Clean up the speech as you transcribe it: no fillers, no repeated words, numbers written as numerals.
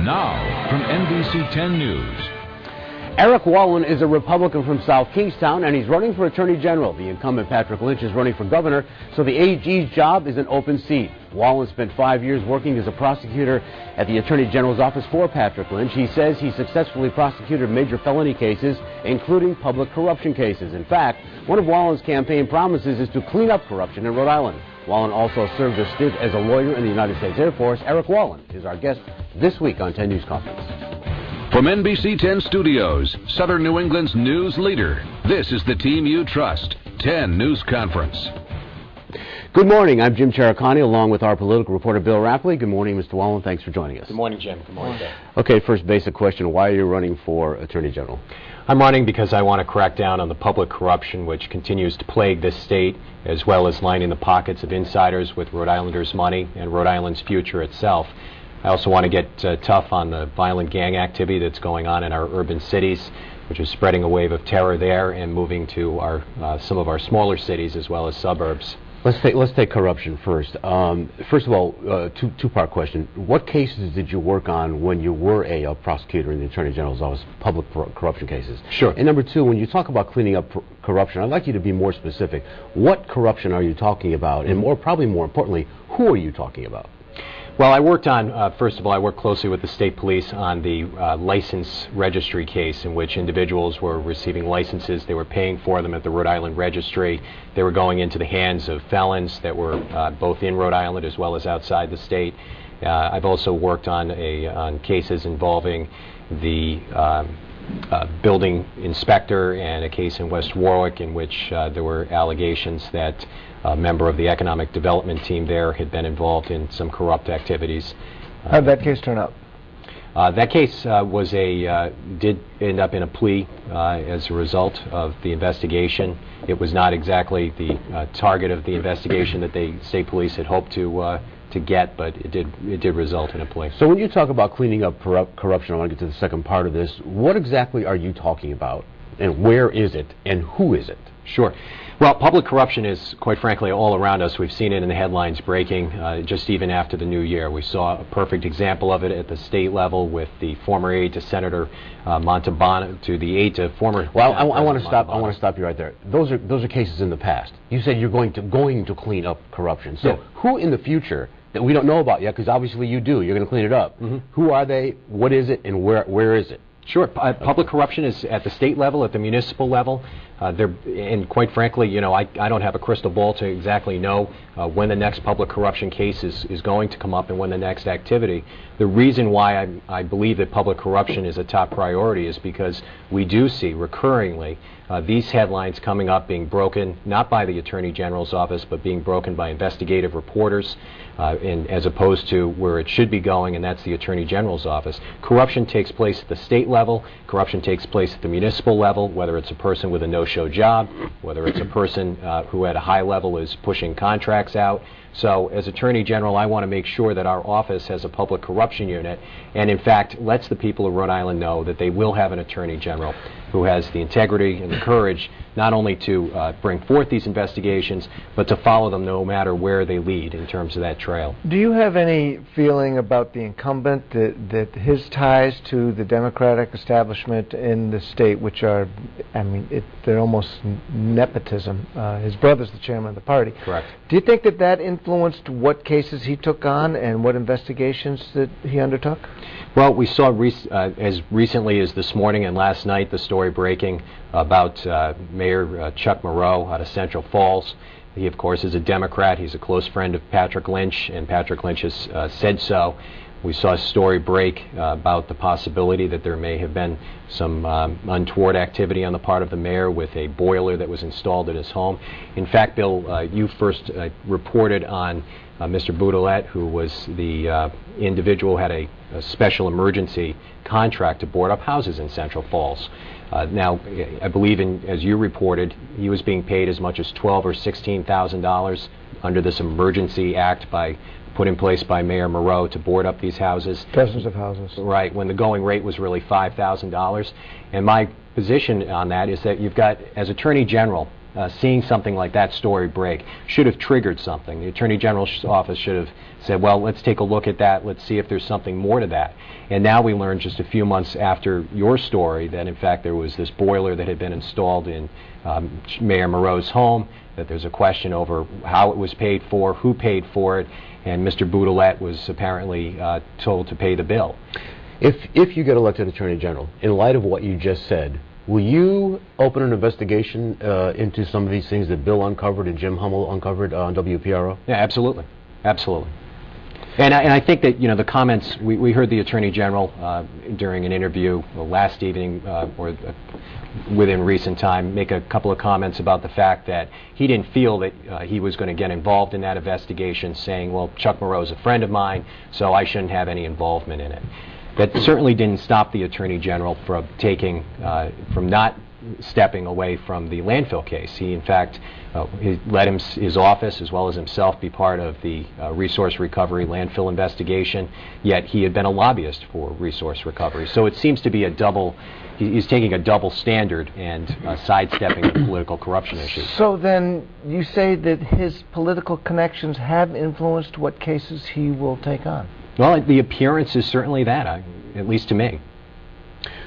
Now, from NBC 10 News. Erik Wallin is a Republican from South Kingstown, and he's running for Attorney General. The incumbent Patrick Lynch is running for governor, so the AG's job is an open seat. Wallin spent 5 years working as a prosecutor at the Attorney General's office for Patrick Lynch. He says he successfully prosecuted major felony cases, including public corruption cases. In fact, one of Wallin's campaign promises is to clean up corruption in Rhode Island. Wallin also served a stint as a lawyer in the United States Air Force. Erik Wallin is our guest this week on 10 News Conference. From NBC 10 Studios, Southern New England's news leader, this is the team you trust, 10 News Conference. Good morning. I'm Jim Taricani, along with our political reporter, Bill Rappleye. Good morning, Mr. Wallin. Thanks for joining us. Good morning, Jim. Good morning, Bill. Okay, first basic question. Why are you running for Attorney General? I'm running because I want to crack down on the public corruption which continues to plague this state, as well as lining the pockets of insiders with Rhode Islanders' money and Rhode Island's future itself. I also want to get tough on the violent gang activity that's going on in our urban cities, which is spreading a wave of terror there and moving to our some of our smaller cities as well as suburbs. Let's take corruption first. First of all, two-part question. What cases did you work on when you were a prosecutor in the Attorney General's office, public corruption cases? Sure. And number two, when you talk about cleaning up corruption, I'd like you to be more specific. What corruption are you talking about? And probably more importantly, who are you talking about? Well, I worked on, first of all, I worked closely with the state police on the license registry case in which individuals were receiving licenses. They were paying for them at the Rhode Island registry. They were going into the hands of felons that were both in Rhode Island as well as outside the state. I've also worked on cases involving the building inspector and a case in West Warwick in which there were allegations that a member of the economic development team there had been involved in some corrupt activities. How did that case turn out? That case did end up in a plea as a result of the investigation. It was not exactly the target of the investigation that the state police had hoped to get, but it did result in a plea. So when you talk about cleaning up corruption, I want to get to the second part of this. What exactly are you talking about, and where is it, and who is it? Sure. Well, public corruption is, quite frankly, all around us. We've seen it in the headlines breaking just even after the new year. We saw a perfect example of it at the state level with the former aide to Senator Montalbano, to the aide to former... Well, I want to stop you right there. Those are cases in the past. You said you're going to clean up corruption. So who in the future that we don't know about yet, because obviously you do, you're going to clean it up. Mm-hmm. Who are they, what is it, and where is it? Sure. Public corruption is at the state level, at the municipal level. And quite frankly, you know, I don't have a crystal ball to exactly know when the next public corruption case is going to come up and when the next activity. The reason why I believe that public corruption is a top priority is because we do see recurringly these headlines coming up being broken not by the Attorney General's office but being broken by investigative reporters as opposed to where it should be going, and that's the Attorney General's office. Corruption takes place at the state level. Corruption takes place at the municipal level, whether it's a person with a no-show job, whether it's a person who at a high level is pushing contracts out. So as Attorney General, I want to make sure that our office has a public corruption unit and, in fact, lets the people of Rhode Island know that they will have an Attorney General who has the integrity and the courage not only to bring forth these investigations, but to follow them no matter where they lead in terms of that trail. Do you have any feeling about the incumbent that his ties to the Democratic establishment in the state, which are, I mean, they're almost nepotism. His brother's the chairman of the party. Correct. Do you think that influenced what cases he took on and what investigations that he undertook? Well, we saw as recently as this morning and last night the story breaking about Mayor Chuck Moreau out of Central Falls. He, of course, is a Democrat. He's a close friend of Patrick Lynch, and Patrick Lynch has said so. We saw a story break about the possibility that there may have been some untoward activity on the part of the mayor with a boiler that was installed at his home. In fact, Bill, you first reported on Mr. Boudelet, who was the individual who had a special emergency contract to board up houses in Central Falls. Now, I believe, as you reported, he was being paid as much as $12,000 or $16,000 under this emergency act put in place by Mayor Moreau to board up these houses. Dozens of houses. Right, when the going rate was really $5,000. And my position on that is that you've got, as Attorney General, seeing something like that story break should have triggered something. The Attorney General's office should have said, well, let's take a look at that, let's see if there's something more to that. And now we learned just a few months after your story that in fact there was this boiler that had been installed in Mayor Moreau's home, that there's a question over how it was paid for, who paid for it, and Mr. Boutelet was apparently told to pay the bill. If you get elected Attorney General, in light of what you just said, will you open an investigation into some of these things that Bill uncovered and Jim Hummel uncovered on WPRO? Yeah, absolutely. Absolutely. And I think that, you know, the comments, we heard the Attorney General during an interview last evening or within recent time make a couple of comments about the fact that he didn't feel that he was going to get involved in that investigation, saying, well, Chuck Moreau's a friend of mine, so I shouldn't have any involvement in it. That certainly didn't stop the Attorney General from from not stepping away from the landfill case. He, in fact, he let his office as well as himself be part of the resource recovery landfill investigation, yet he had been a lobbyist for resource recovery. So it seems to be he's taking a double standard and sidestepping the political corruption issues. So then you say that his political connections have influenced what cases he will take on? Well, the appearance is certainly that, at least to me.